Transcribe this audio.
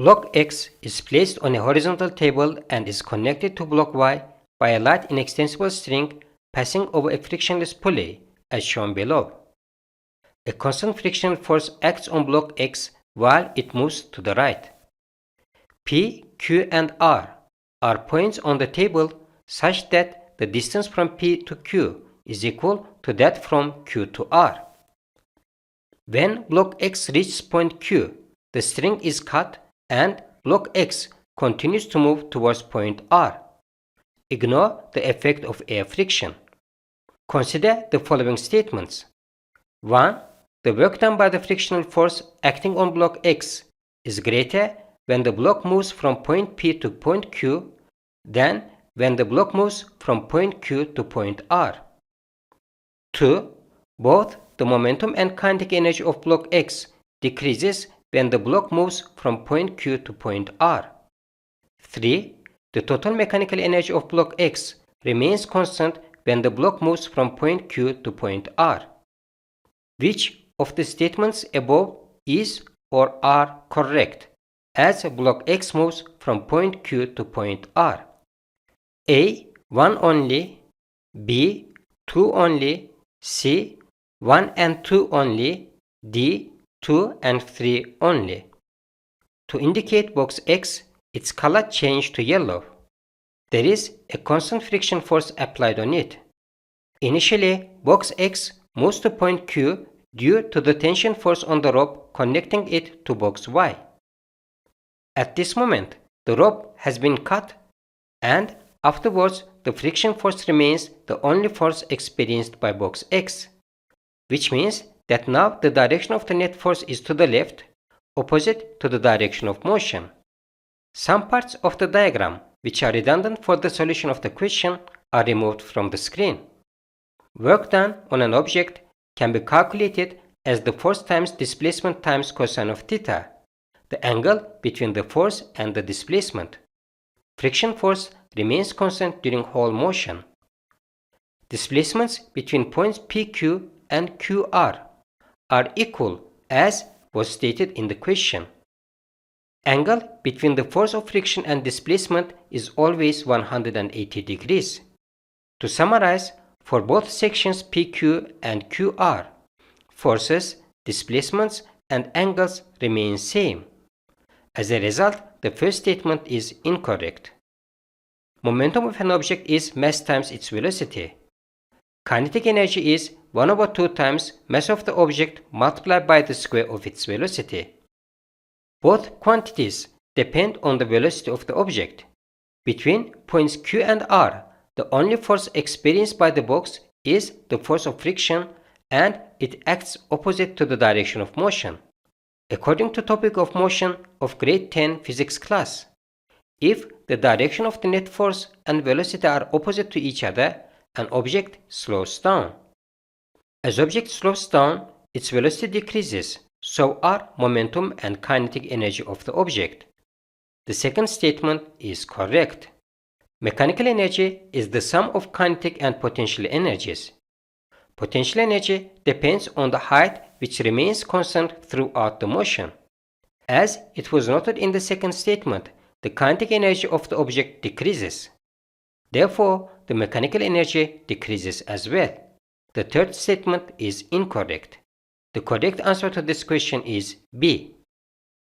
Block X is placed on a horizontal table and is connected to block Y by a light inextensible string passing over a frictionless pulley, as shown below. A constant frictional force acts on block X while it moves to the right. P, Q, and R are points on the table such that the distance from P to Q is equal to that from Q to R. When block X reaches point Q, the string is cut and block X continues to move towards point R. Ignore the effect of air friction. Consider the following statements. 1. The work done by the frictional force acting on block X is greater when the block moves from point P to point Q than when the block moves from point Q to point R. 2. Both the momentum and kinetic energy of block X decreases when the block moves from point Q to point R. 3. The total mechanical energy of block X remains constant when the block moves from point Q to point R. Which of the statements above is or are correct as block X moves from point Q to point R? A. 1 only. B. 2 only. C. 1 and 2 only. D. 2 and 3 only. To indicate box X, its color changed to yellow. There is a constant friction force applied on it. Initially, box X moves to point Q due to the tension force on the rope connecting it to box Y. At this moment, the rope has been cut and afterwards the friction force remains the only force experienced by box X, which means that now the direction of the net force is to the left, opposite to the direction of motion. Some parts of the diagram, which are redundant for the solution of the question, are removed from the screen. Work done on an object can be calculated as the force times displacement times cosine of theta, the angle between the force and the displacement. Friction force remains constant during whole motion. Displacements between points PQ and QR are equal as was stated in the question. Angle between the force of friction and displacement is always 180 degrees. To summarize, for both sections PQ and QR, forces, displacements, and angles remain same. As a result, the first statement is incorrect. Momentum of an object is mass times its velocity. Kinetic energy is 1/2 times mass of the object multiplied by the square of its velocity. Both quantities depend on the velocity of the object. Between points Q and R, the only force experienced by the box is the force of friction and it acts opposite to the direction of motion. According to topic of motion of grade 10 physics class, if the direction of the net force and velocity are opposite to each other, an object slows down. As object slows down, its velocity decreases, so are momentum and kinetic energy of the object. The second statement is correct. Mechanical energy is the sum of kinetic and potential energies. Potential energy depends on the height which remains constant throughout the motion. As it was noted in the second statement, the kinetic energy of the object decreases. Therefore, the mechanical energy decreases as well. The third statement is incorrect. The correct answer to this question is B.